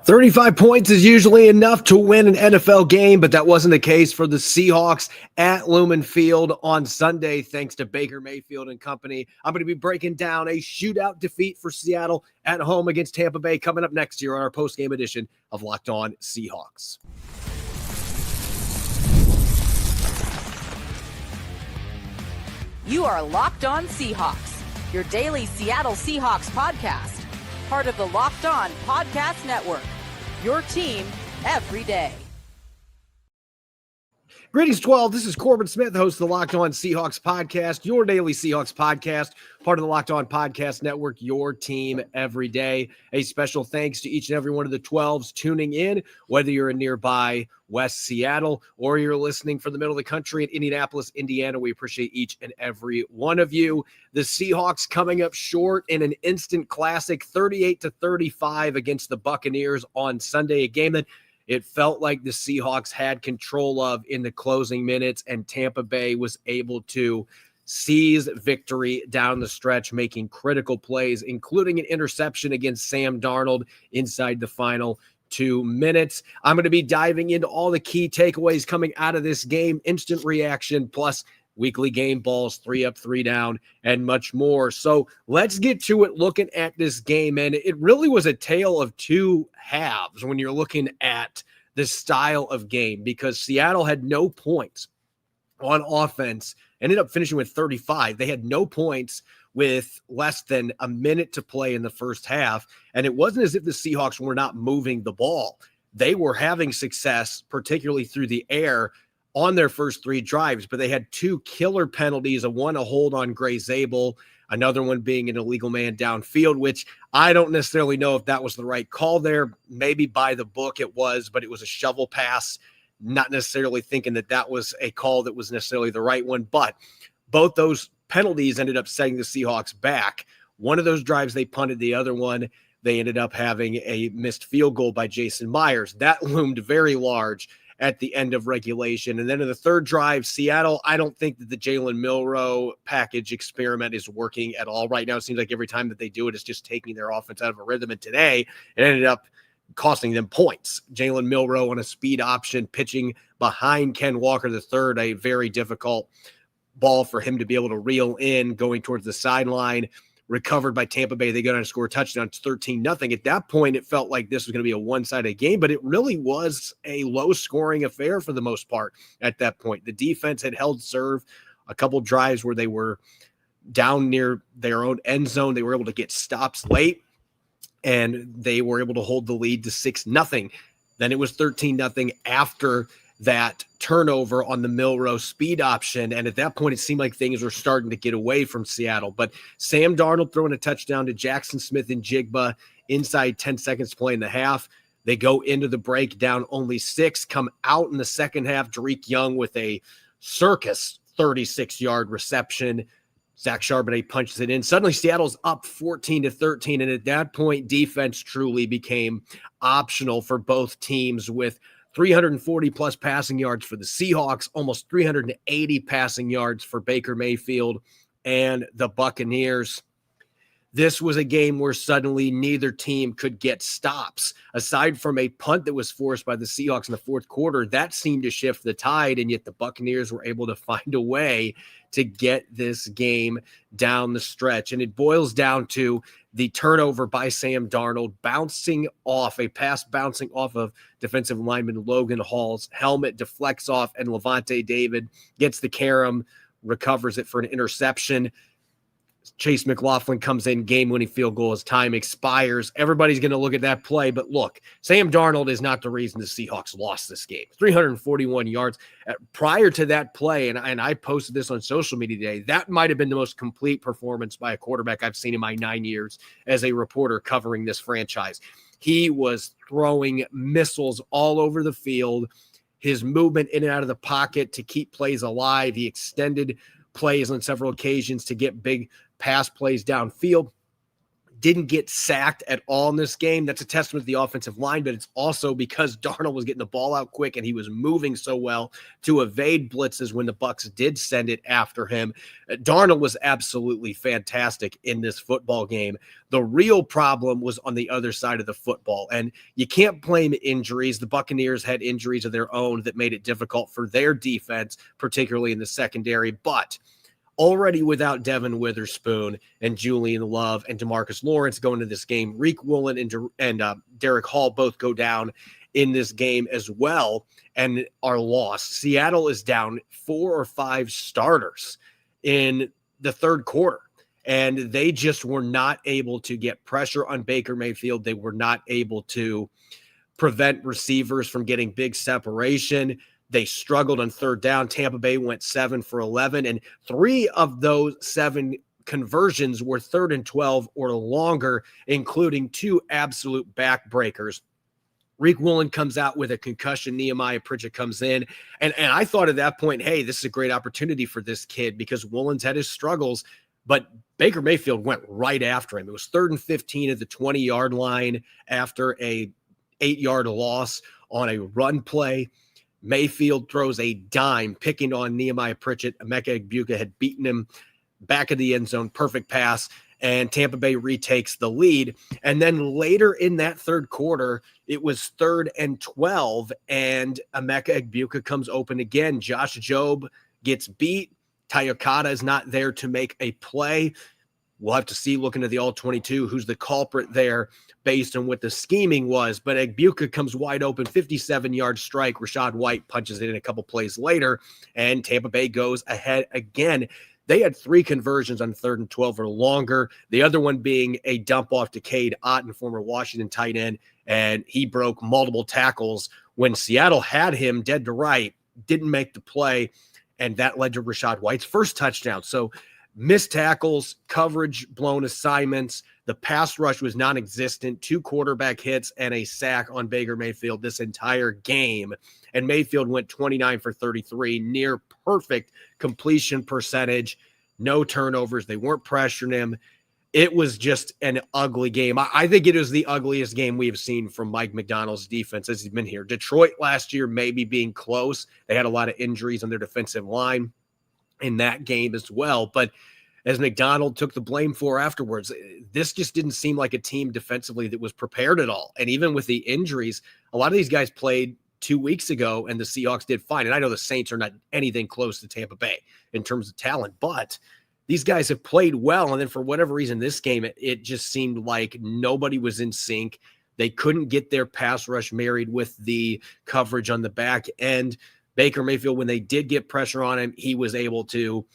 35 points is usually enough to win an NFL game, but that wasn't the case for the Seahawks at Lumen Field on Sunday, thanks to Baker Mayfield and company. I'm going to be breaking down a shootout defeat for Seattle at home against Tampa Bay coming up next year on our post-game edition of Locked On Seahawks. You are Locked On Seahawks, your daily Seattle Seahawks podcast. Part of the Locked On Podcast Network, your team every day. Greetings, 12. This is Corbin Smith, host of the Locked On Seahawks podcast, your daily Seahawks podcast, part of the Locked On Podcast Network, your team every day. A special thanks to each and every one of the 12s tuning in, whether you're in nearby West Seattle or you're listening from the middle of the country in Indianapolis, Indiana. We appreciate each and every one of you. The Seahawks coming up short in an instant classic, 38-35 against the Buccaneers on Sunday, a game that it felt like the Seahawks had control of in the closing minutes, and Tampa Bay was able to seize victory down the stretch, making critical plays, including an interception against Sam Darnold inside the final 2 minutes. I'm going to be diving into all the key takeaways coming out of this game, instant reaction, plus weekly game balls, 3 up, 3 down, and much more. So let's get to it looking at this game. And it really was a tale of two halves when you're looking at the style of game, because Seattle had no points on offense, ended up finishing with 35. They had no points with less than a minute to play in the first half. And it wasn't as if the Seahawks were not moving the ball. They were having success, particularly through the air, on their first 3 drives, but they had 2 killer penalties, one a hold on Gray Zabel, another one being an illegal man downfield, which I don't necessarily know if that was the right call there. Maybe by the book it was, but it was a shovel pass, not necessarily thinking that that was a call that was necessarily the right one. But both those penalties ended up setting the Seahawks back. One of those drives they punted, the other one they ended up having a missed field goal by Jason Myers. That loomed very large at the end of regulation. And then in the third drive, Seattle, I don't think that the Jalen Milroe package experiment is working at all right now. It seems like every time that they do it, it's just taking their offense out of a rhythm. And today, it ended up costing them points. Jalen Milroe on a speed option, pitching behind Ken Walker III, a very difficult ball for him to be able to reel in, going towards the sideline. Recovered by Tampa Bay. They go down and score a touchdown. It's 13-0. At that point, it felt like this was going to be a one-sided game, but it really was a low-scoring affair for the most part at that point. The defense had held serve a couple drives where they were down near their own end zone. They were able to get stops late, and they were able to hold the lead to 6-0. Then it was 13-0 after that turnover on the Milroe speed option. And at that point, it seemed like things were starting to get away from Seattle. But Sam Darnold throwing a touchdown to Jackson Smith and Jigba inside 10 seconds to play in the half. They go into the break down only 6, come out in the second half. Derek Young with a circus 36-yard reception. Zach Charbonnet punches it in. Suddenly, Seattle's up 14-13. And at that point, defense truly became optional for both teams, with 340-plus passing yards for the Seahawks, almost 380 passing yards for Baker Mayfield and the Buccaneers. This was a game where suddenly neither team could get stops. Aside from a punt that was forced by the Seahawks in the fourth quarter, that seemed to shift the tide, and yet the Buccaneers were able to find a way to get this game down the stretch. And it boils down to the turnover by Sam Darnold, a pass bouncing off of defensive lineman Logan Hall's helmet, deflects off, and Levante David gets the carom, recovers it for an interception. Chase McLaughlin comes in, game-winning field goal as time expires. Everybody's going to look at that play, but look, Sam Darnold is not the reason the Seahawks lost this game. 341 yards. Prior to that play, and I posted this on social media today, that might have been the most complete performance by a quarterback I've seen in my 9 years as a reporter covering this franchise. He was throwing missiles all over the field. His movement in and out of the pocket to keep plays alive. He extended plays on several occasions to get big pass plays downfield. didn't get sacked at all in this game. That's a testament to the offensive line, but it's also because Darnold was getting the ball out quick and he was moving so well to evade blitzes when the Bucs did send it after him. Darnold was absolutely fantastic in this football game. The real problem was on the other side of the football, and you can't blame injuries. The Buccaneers had injuries of their own that made it difficult for their defense, particularly in the secondary, but already without Devin Witherspoon and Julian Love and DeMarcus Lawrence going to this game, Reek Woolen and Derek Hall both go down in this game as well and are lost. Seattle is down 4 or 5 starters in the third quarter, and they just were not able to get pressure on Baker Mayfield. They were not able to prevent receivers from getting big separation. They struggled on third down. Tampa Bay went 7 for 11, and 3 of those 7 conversions were 3rd and 12 or longer, including 2 absolute backbreakers. Reek Woolen comes out with a concussion. Nehemiah Pritchett comes in. And I thought at that point, hey, this is a great opportunity for this kid because Woolen's had his struggles, but Baker Mayfield went right after him. It was 3rd and 15 at the 20-yard line after a 8-yard loss on a run play. Mayfield throws a dime, picking on Nehemiah Pritchett. Emeka Egbuka had beaten him back of the end zone. Perfect pass. And Tampa Bay retakes the lead. And then later in that third quarter, it was 3rd and 12, and Emeka Egbuka comes open again. Josh Jobe gets beat. Tayokata is not there to make a play. We'll have to see, looking at the all-22, who's the culprit there based on what the scheming was. But Egbuka comes wide open, 57-yard strike. Rachaad White punches it in a couple plays later, and Tampa Bay goes ahead again. They had 3 conversions on 3rd and 12 or longer, the other one being a dump off to Cade Otton, former Washington tight end, and he broke multiple tackles when Seattle had him dead to right, didn't make the play, and that led to Rachaad White's first touchdown. So missed tackles, coverage, blown assignments. The pass rush was non-existent, 2 quarterback hits and a sack on Baker Mayfield this entire game. And Mayfield went 29 for 33, near perfect completion percentage, no turnovers. They weren't pressuring him. It was just an ugly game. I think it is the ugliest game we have seen from Mike Macdonald's defense as he's been here. Detroit last year maybe being close. They had a lot of injuries on their defensive line in that game as well. But as Macdonald took the blame for afterwards, this just didn't seem like a team defensively that was prepared at all. And even with the injuries, a lot of these guys played 2 weeks ago and the Seahawks did fine. And I know the Saints are not anything close to Tampa Bay in terms of talent, but these guys have played well. And then for whatever reason, this game, it just seemed like nobody was in sync. They couldn't get their pass rush married with the coverage on the back end. Baker Mayfield, when they did get pressure on him, he was able to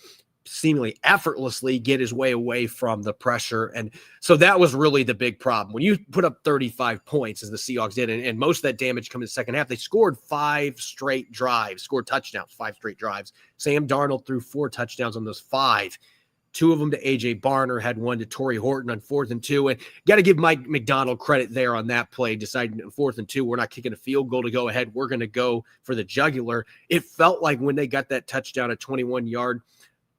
seemingly effortlessly get his way away from the pressure. And so that was really the big problem. When you put up 35 points, as the Seahawks did, and most of that damage come in the second half, they scored 5 straight drives, scored touchdowns, 5 straight drives. Sam Darnold threw 4 touchdowns on those 5. 2 of them to A.J. Barner, had 1 to Torrey Horton on 4th and 2. And got to give Mike Macdonald credit there on that play, deciding on 4th and 2, we're not kicking a field goal to go ahead. We're going to go for the jugular. It felt like when they got that touchdown at 21-yard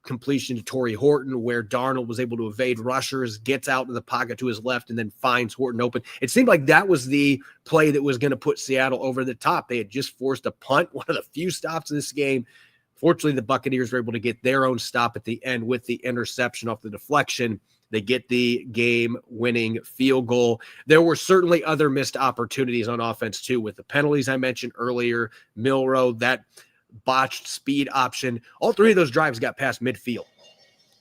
completion to Torrey Horton, where Darnold was able to evade rushers, gets out in the pocket to his left, and then finds Horton open. It seemed like that was the play that was going to put Seattle over the top. They had just forced a punt, one of the few stops in this game. Fortunately, the Buccaneers were able to get their own stop at the end with the interception off the deflection. They get the game-winning field goal. There were certainly other missed opportunities on offense, too, with the penalties I mentioned earlier, Milroe, that botched speed option. All 3 of those drives got past midfield.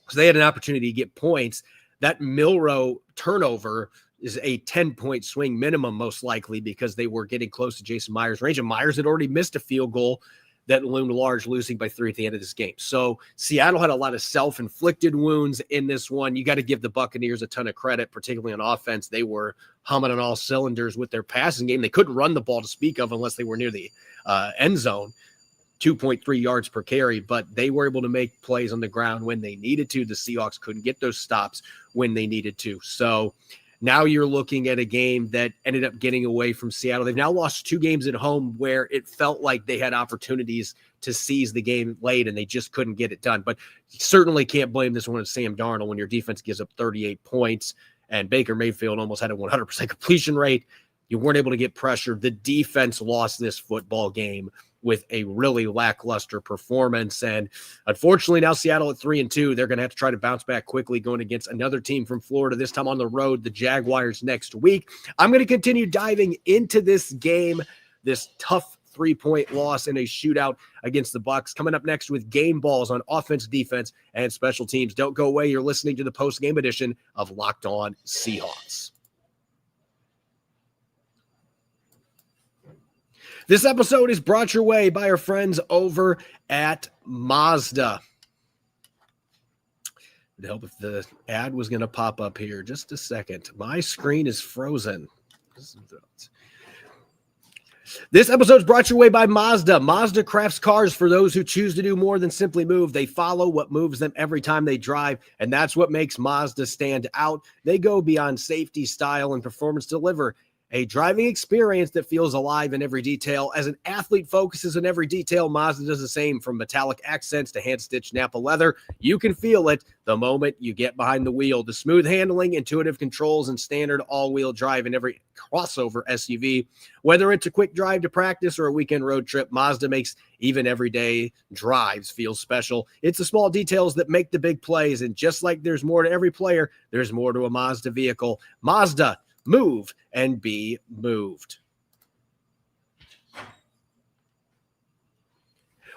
So they had an opportunity to get points. That Milroe turnover is a 10-point swing minimum, most likely, because they were getting close to Jason Myers' range. And Myers had already missed a field goal that loomed large, losing by 3 at the end of this game. So Seattle had a lot of self-inflicted wounds in this one. You got to give the Buccaneers a ton of credit, particularly on offense. They were humming on all cylinders with their passing game. They couldn't run the ball to speak of unless they were near the end zone, 2.3 yards per carry, but they were able to make plays on the ground when they needed to. The Seahawks couldn't get those stops when they needed to. So now you're looking at a game that ended up getting away from Seattle. They've now lost 2 games at home where it felt like they had opportunities to seize the game late and they just couldn't get it done. But you certainly can't blame this one on Sam Darnold when your defense gives up 38 points and Baker Mayfield almost had a 100% completion rate. You weren't able to get pressure. The defense lost this football game with a really lackluster performance. And unfortunately, now Seattle at 3-2, they're going to have to try to bounce back quickly going against another team from Florida, this time on the road, the Jaguars next week. I'm going to continue diving into this game, this tough 3-point loss in a shootout against the Bucs. Coming up next with game balls on offense, defense, and special teams. Don't go away. You're listening to the post-game edition of Locked On Seahawks. This episode is brought your way by our friends over at Mazda. It'd help if the ad was going to pop up here. Just a second. My screen is frozen. This episode is brought your way by Mazda. Mazda crafts cars for those who choose to do more than simply move. They follow what moves them every time they drive, and that's what makes Mazda stand out. They go beyond safety, style, and performance to deliver a driving experience that feels alive in every detail. As an athlete focuses on every detail, Mazda does the same. From metallic accents to hand-stitched Nappa leather, you can feel it the moment you get behind the wheel. The smooth handling, intuitive controls, and standard all-wheel drive in every crossover SUV. Whether it's a quick drive to practice or a weekend road trip, Mazda makes even everyday drives feel special. It's the small details that make the big plays, and just like there's more to every player, there's more to a Mazda vehicle. Mazda, move and be moved.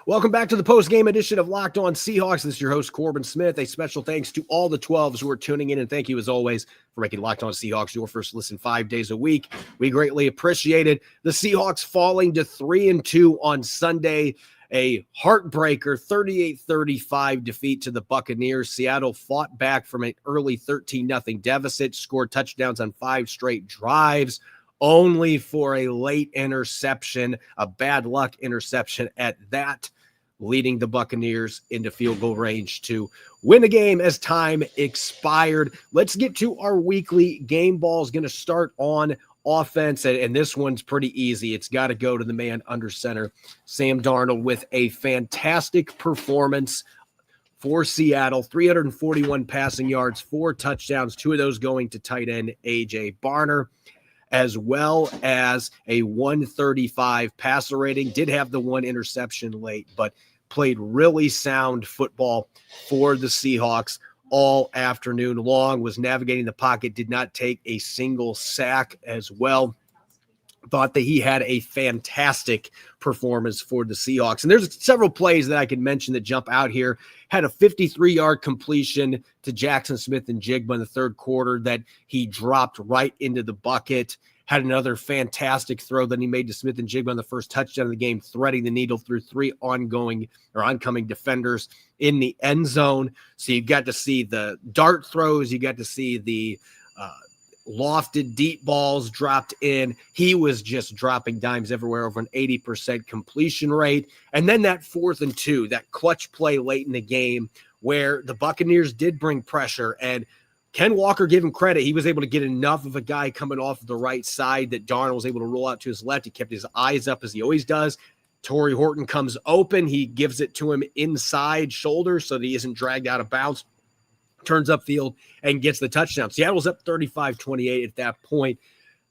Welcome back to the post-game edition of Locked On Seahawks. This is your host, Corbin Smith. A special thanks to all the 12s who are tuning in, and thank you, as always, for making Locked On Seahawks your first listen 5 days a week. We greatly appreciate it. The Seahawks falling to 3-2 on Sunday. A heartbreaker, 38-35 defeat to the Buccaneers. Seattle fought back from an early 13-0 deficit, scored touchdowns on 5 straight drives, only for a late interception, a bad luck interception at that, leading the Buccaneers into field goal range to win the game as time expired. Let's get to our weekly game balls. Going to start on offense, and this one's pretty easy. It's got to go to the man under center, Sam Darnold, with a fantastic performance for Seattle. 341 passing yards, 4 touchdowns, 2 of those going to tight end A.J. Barner, as well as a 135 passer rating. Did have the 1 interception late, but played really sound football for the Seahawks all afternoon long, was navigating the pocket, did not take a single sack as well. Thought that he had a fantastic performance for the Seahawks. And there's several plays that I could mention that jump out here. Had a 53-yard completion to Jackson Smith and Jigba in the third quarter that he dropped right into the bucket. Had another fantastic throw that he made to Smith and Jigba on the first touchdown of the game, threading the needle through 3 oncoming defenders in the end zone. So you got to see the dart throws. You got to see the lofted deep balls dropped in. He was just dropping dimes everywhere, over an 80% completion rate. And then that 4th and 2, that clutch play late in the game where the Buccaneers did bring pressure, and Ken Walker, give him credit. He was able to get enough of a guy coming off the right side that Darnold was able to roll out to his left. He kept his eyes up as he always does. Torrey Horton comes open. He gives it to him inside shoulder so that he isn't dragged out of bounds. Turns upfield and gets the touchdown. Seattle's up 35-28 at that point.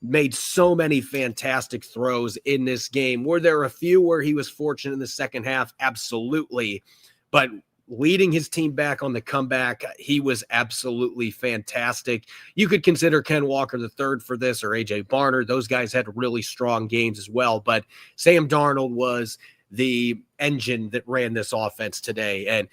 Made so many fantastic throws in this game. Were there a few where he was fortunate in the second half? Absolutely. But leading his team back on the comeback, he was absolutely fantastic. You could consider Ken Walker the third for this, or A.J. Barner. Those guys had really strong games as well. But Sam Darnold was the engine that ran this offense today and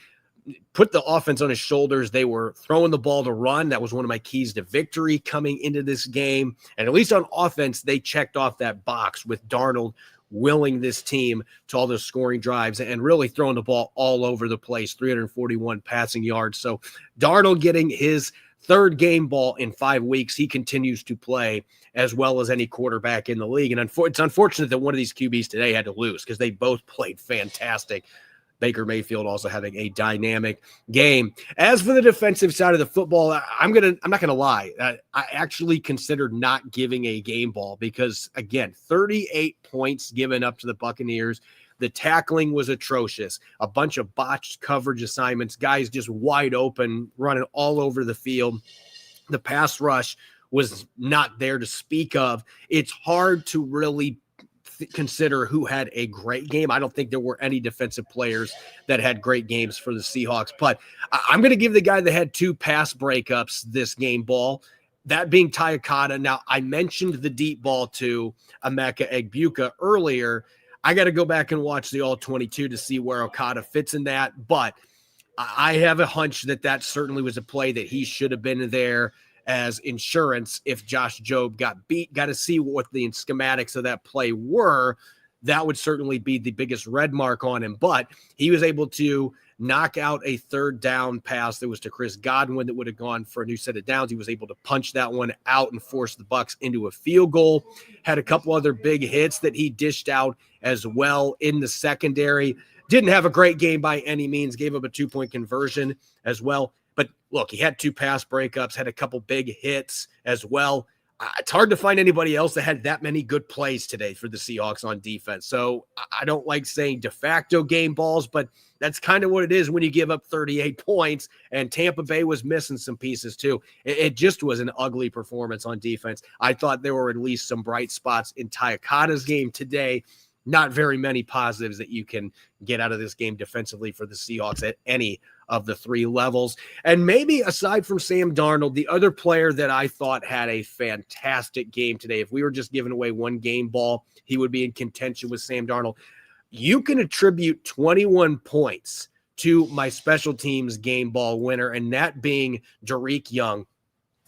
put the offense on his shoulders. They were throwing the ball to run. That was one of my keys to victory coming into this game. And at least on offense, they checked off that box with Darnold willing this team to all those scoring drives and really throwing the ball all over the place, 341 passing yards. So Darnold getting his 3rd game ball in 5 weeks. He continues to play as well as any quarterback in the league. And it's unfortunate that one of these QBs today had to lose because they both played fantastic. Baker Mayfield also having a dynamic game. As for the defensive side of the football, I'm not gonna lie. I actually considered not giving a game ball because, again, 38 points given up to the Buccaneers. The tackling was atrocious. A bunch of botched coverage assignments, guys just wide open, running all over the field. The pass rush was not there to speak of. It's hard to really consider who had a great game. I don't think there were any defensive players that had great games for the Seahawks, but I'm going to give the guy that had 2 pass breakups this game ball, that being Tyakata. Now, I mentioned the deep ball to Emeka Egbuka earlier. I got to go back and watch the All-22 to see where Okada fits in that, but I have a hunch that certainly was a play that he should have been there as insurance if Josh Jobe got beat. Got to see what the schematics of that play were. That would certainly be the biggest red mark on him, but he was able to knock out a 3rd down pass that was to Chris Godwin that would have gone for a new set of downs. He was able to punch that one out and force the Bucs into a field goal. Had a couple other big hits that he dished out as well in the secondary. Didn't have a great game by any means, gave up a 2-point conversion as well. But look, he had 2 pass breakups, had a couple big hits as well. It's hard to find anybody else that had that many good plays today for the Seahawks on defense. So I don't like saying de facto game balls, but that's kind of what it is when you give up 38 points, and Tampa Bay was missing some pieces too. It just was an ugly performance on defense. I thought there were at least some bright spots in Tyakata's game today. Not very many positives that you can get out of this game defensively for the Seahawks at any of the 3 levels. And maybe aside from Sam Darnold, the other player that I thought had a fantastic game today, if we were just giving away 1 game ball, he would be in contention with Sam Darnold. You can attribute 21 points to my special teams game ball winner, and that being Derek Young.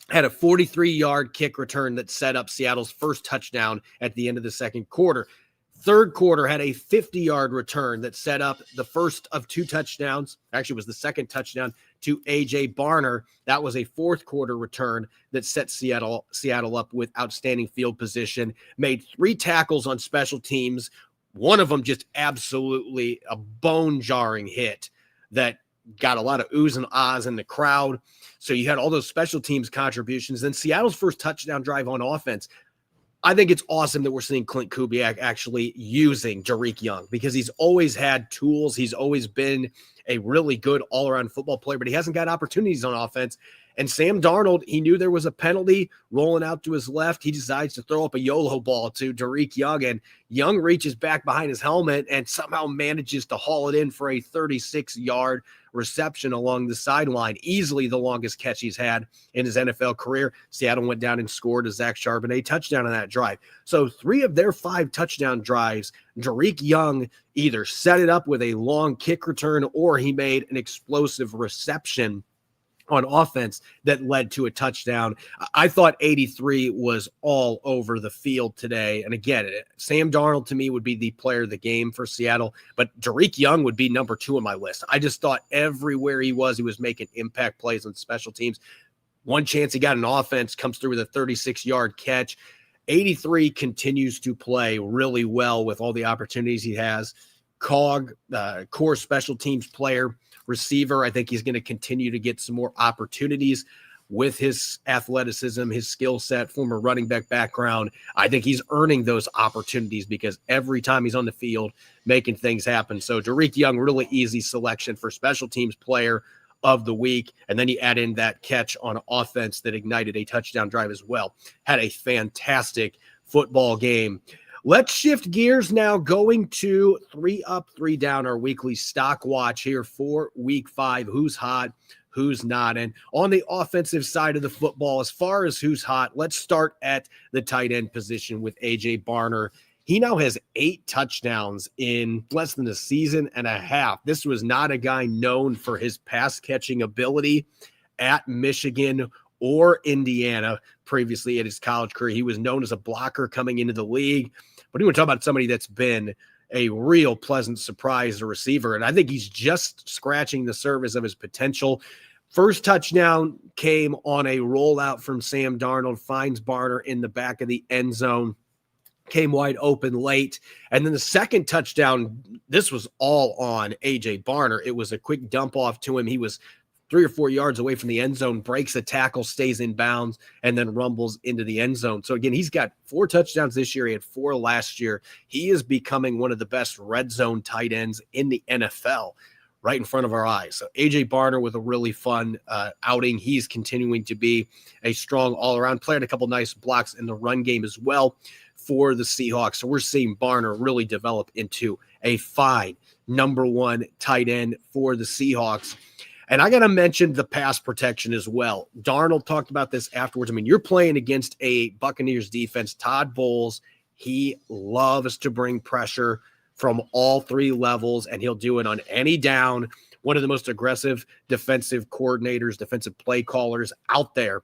Had a 43-yard kick return that set up Seattle's first touchdown at the end of the second quarter. Third quarter had a 50-yard return that set up the first of 2 touchdowns. Actually, it was the second touchdown to A.J. Barner. That was a fourth quarter return that set Seattle up with outstanding field position. Made 3 tackles on special teams. One of them just absolutely a bone-jarring hit that got a lot of oohs and ahs in the crowd. So you had all those special teams contributions. Then Seattle's first touchdown drive on offense. I think it's awesome that we're seeing Clint Kubiak actually using Derek Young, because he's always had tools. He's always been a really good all-around football player, but he hasn't got opportunities on offense. And Sam Darnold, he knew there was a penalty rolling out to his left. He decides to throw up a YOLO ball to Derek Young, and Young reaches back behind his helmet and somehow manages to haul it in for a 36-yard reception along the sideline. Easily the longest catch he's had in his NFL career. Seattle went down and scored a Zach Charbonnet touchdown on that drive. So 3 of their 5 touchdown drives, Derek Young either set it up with a long kick return or he made an explosive reception on offense that led to a touchdown. I thought 83 was all over the field today. And again, Sam Darnold to me would be the player of the game for Seattle, but Derek Young would be number 2 on my list. I just thought everywhere he was making impact plays on special teams. One chance he got an offense, comes through with a 36-yard catch. 83 continues to play really well with all the opportunities he has. Core special teams player, receiver. I think he's going to continue to get some more opportunities with his athleticism, his skill set, former running back background. I think he's earning those opportunities because every time he's on the field, making things happen. So Derek Young, really easy selection for special teams player of the week. And then you add in that catch on offense that ignited a touchdown drive as well. Had a fantastic football game. Let's shift gears now, going to 3 up, 3 down, our weekly stock watch here for week 5. Who's hot, who's not. And on the offensive side of the football, as far as who's hot, let's start at the tight end position with A.J. Barner. He now has 8 touchdowns in less than a season and a half. This was not a guy known for his pass-catching ability at Michigan or Indiana previously in his college career. He was known as a blocker coming into the league. But we want to talk about somebody that's been a real pleasant surprise as a receiver, and I think he's just scratching the surface of his potential. First touchdown came on a rollout from Sam Darnold, finds Barner in the back of the end zone, came wide open late. And then the second touchdown, this was all on A.J. Barner. It was a quick dump off to him. He was 3 or 4 yards away from the end zone, breaks a tackle, stays in bounds, and then rumbles into the end zone. So again, he's got 4 touchdowns this year. He had 4 last year. He is becoming one of the best red zone tight ends in the NFL. right in front of our eyes. So A.J. Barner with a really fun outing. He's continuing to be a strong all-around player, and a couple nice blocks in the run game as well for the Seahawks. So we're seeing Barner really develop into a fine number one tight end for the Seahawks. And I got to mention the pass protection as well. Darnold talked about this afterwards. I mean, you're playing against a Buccaneers defense. Todd Bowles, he loves to bring pressure from all three levels, and he'll do it on any down. One of the most aggressive defensive coordinators, defensive play callers out there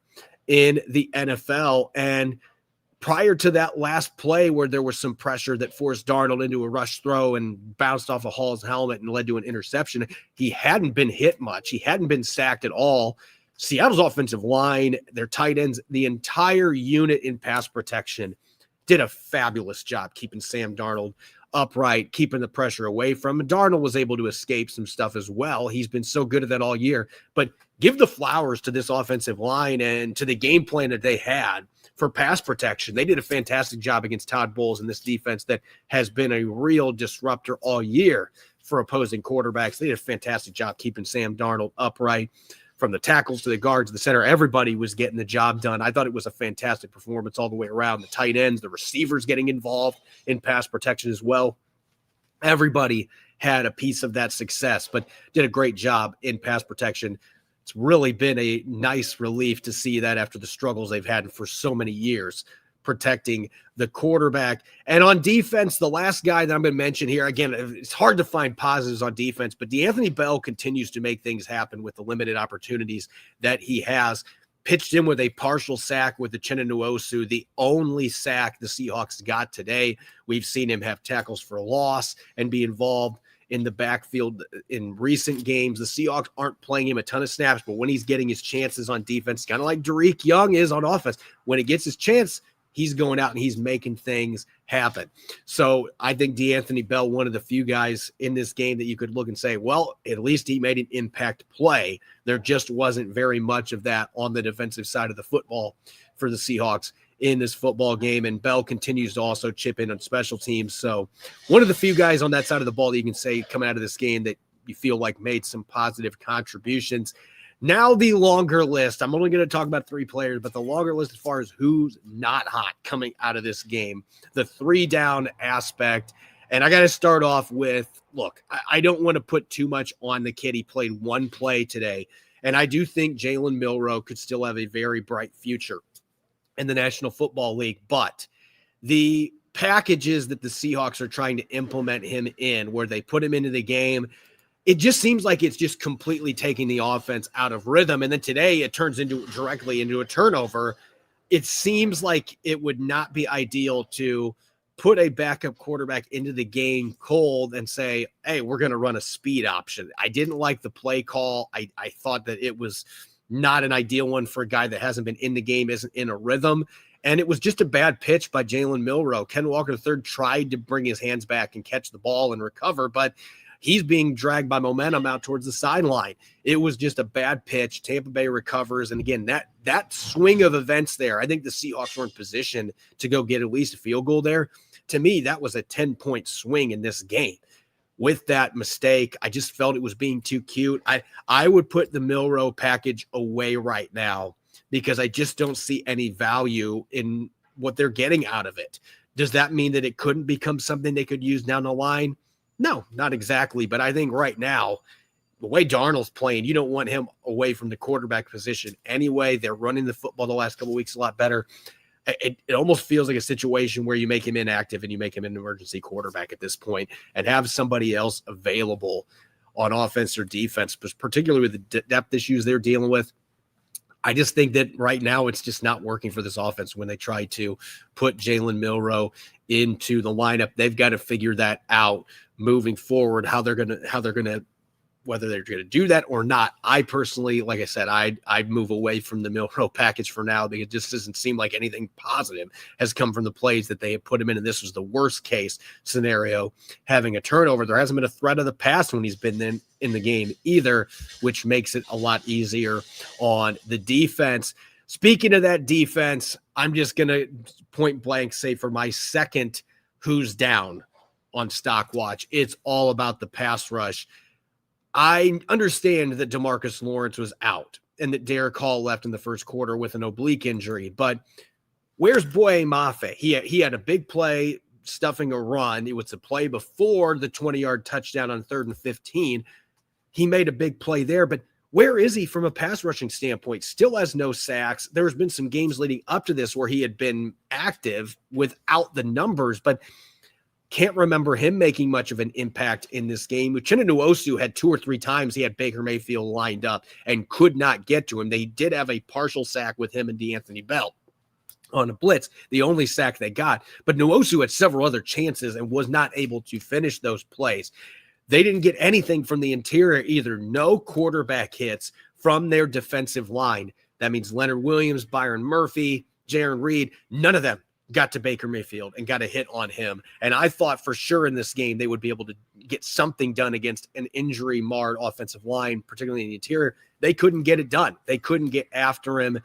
in the NFL. And prior to that last play where there was some pressure that forced Darnold into a rush throw and bounced off of Hall's helmet and led to an interception, he hadn't been hit much. He hadn't been sacked at all. Seattle's offensive line, their tight ends, the entire unit in pass protection did a fabulous job keeping Sam Darnold upright, keeping the pressure away from him. Darnold was able to escape some stuff as well. He's been so good at that all year. But give the flowers to this offensive line and to the game plan that they had for pass protection. They did a fantastic job against Todd Bowles in this defense that has been a real disruptor all year for opposing quarterbacks. They did a fantastic job keeping Sam Darnold upright. From the tackles to the guards, the center, everybody was getting the job done. I thought it was a fantastic performance all the way around. The tight ends, the receivers getting involved in pass protection as well. Everybody had a piece of that success, but did a great job in pass protection. It's really been a nice relief to see that after the struggles they've had for so many years protecting the quarterback. And on defense, the last guy that I'm going to mention here, again, it's hard to find positives on defense, but D'Anthony Bell continues to make things happen with the limited opportunities that he has. Pitched in with a partial sack with the Chinanowosu, the only sack the Seahawks got today. We've seen him have tackles for loss and be involved in the backfield in recent games. The Seahawks aren't playing him a ton of snaps, but when he's getting his chances on defense, kind of like Derek Young is on offense, when he gets his chance, he's going out and he's making things happen. So I think D'Anthony Bell, one of the few guys in this game that you could look and say, well, at least he made an impact play. There just wasn't very much of that on the defensive side of the football for the Seahawks in this football game. And Bell continues to also chip in on special teams. So one of the few guys on that side of the ball that you can say coming out of this game that you feel like made some positive contributions. Now the longer list. I'm only going to talk about three players, but the longer list as far as who's not hot coming out of this game, the 3-down aspect. And I got to start off with, look, I don't want to put too much on the kid. He played one play today, and I do think Jalen Milroe could still have a very bright future in the National Football League, but the packages that the Seahawks are trying to implement him in, where they put him into the game, it just seems like it's just completely taking the offense out of rhythm. And then today it turns directly into a turnover. It seems like it would not be ideal to put a backup quarterback into the game cold and say, hey, we're going to run a speed option. I didn't like the play call. I thought that it was not an ideal one for a guy that hasn't been in the game, isn't in a rhythm. And it was just a bad pitch by Jalen Milroe. Ken Walker III tried to bring his hands back and catch the ball and recover, but he's being dragged by momentum out towards the sideline. It was just a bad pitch. Tampa Bay recovers. And again, that swing of events there, I think the Seahawks were in position to go get at least a field goal there. To me, that was a 10-point swing in this game. With that mistake, I just felt it was being too cute. I would put the Milroe package away right now because I just don't see any value in what they're getting out of it. Does that mean that it couldn't become something they could use down the line? No, not exactly. But I think right now, the way Darnold's playing, you don't want him away from the quarterback position anyway. They're running the football the last couple of weeks a lot better. It almost feels like a situation where you make him inactive and you make him an emergency quarterback at this point and have somebody else available on offense or defense, particularly with the depth issues they're dealing with. I just think that right now it's just not working for this offense when they try to put Jalen Milroe into the lineup. They've got to figure that out moving forward, whether they're going to do that or not. I personally, like I said, I'd move away from the Milroe package for now because it just doesn't seem like anything positive has come from the plays that they have put him in. And this was the worst case scenario, having a turnover. There hasn't been a threat of the pass when he's been in the game either, which makes it a lot easier on the defense. Speaking of that defense, I'm just going to point blank say for my second who's down on Stock Watch, it's all about the pass rush. I understand that DeMarcus Lawrence was out and that Derek Hall left in the first quarter with an oblique injury, but where's Boye Mafe? He had a big play stuffing a run. It was a play before the 20-yard touchdown on 3rd and 15. He made a big play there, but where is he from a pass rushing standpoint? Still has no sacks. There's been some games leading up to this where he had been active without the numbers, but can't remember him making much of an impact in this game. Uchenna Nwosu had 2 or 3 times he had Baker Mayfield lined up and could not get to him. They did have a partial sack with him and D'Anthony Bell on a blitz, the only sack they got. But Nwosu had several other chances and was not able to finish those plays. They didn't get anything from the interior either. No quarterback hits from their defensive line. That means Leonard Williams, Byron Murphy, Jaron Reed, none of them got to Baker Mayfield and got a hit on him. And I thought for sure in this game they would be able to get something done against an injury-marred offensive line, particularly in the interior. They couldn't get it done. They couldn't get after him.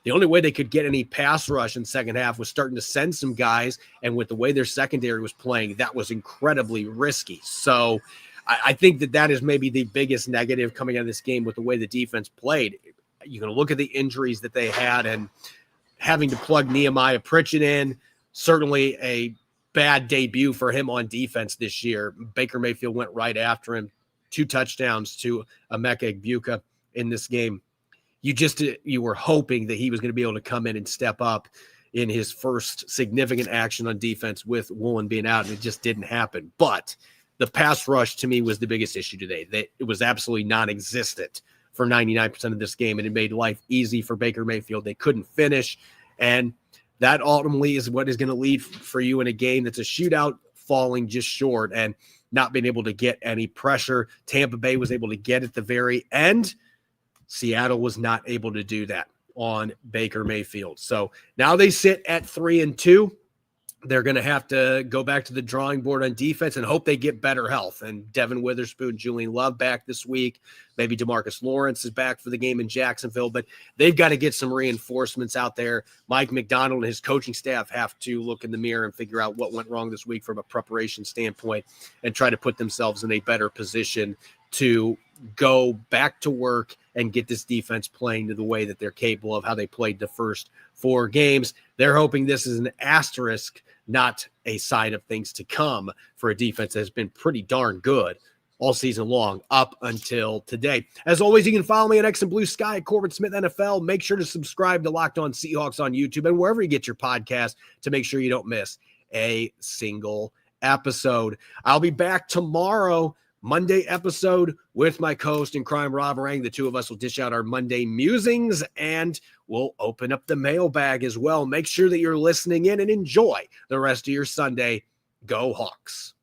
The only way they could get any pass rush in second half was starting to send some guys, and with the way their secondary was playing, that was incredibly risky. So I think that is maybe the biggest negative coming out of this game with the way the defense played. You're going to look at the injuries that they had and having to plug Nehemiah Pritchett in, certainly a bad debut for him on defense this year. Baker Mayfield went right after him, 2 touchdowns to Emeka Egbuka in this game. You were hoping that he was going to be able to come in and step up in his first significant action on defense with Woolen being out, and it just didn't happen. But the pass rush to me was the biggest issue today. It was absolutely non-existent for 99% of this game, and it made life easy for Baker Mayfield. They couldn't finish, and that ultimately is what is going to lead for you in a game that's a shootout, falling just short and not being able to get any pressure. Tampa Bay was able to get at the very end. Seattle was not able to do that on Baker Mayfield. So now they sit at 3-2. They're going to have to go back to the drawing board on defense and hope they get better health. And Devin Witherspoon, Julian Love back this week. Maybe DeMarcus Lawrence is back for the game in Jacksonville, but they've got to get some reinforcements out there. Mike Macdonald and his coaching staff have to look in the mirror and figure out what went wrong this week from a preparation standpoint and try to put themselves in a better position to go back to work and get this defense playing to the way that they're capable of, how they played the first 4 games. They're hoping this is an asterisk, not a sign of things to come for a defense that has been pretty darn good all season long up until today. As always, you can follow me on X and Blue Sky at Corbin Smith NFL. Make sure to subscribe to Locked On Seahawks on YouTube and wherever you get your podcast to make sure you don't miss a single episode. I'll be back tomorrow, Monday episode, with my co-host in crime, Rob Rang. The two of us will dish out our Monday musings, and we'll open up the mailbag as well. Make sure that you're listening in and enjoy the rest of your Sunday. Go Hawks.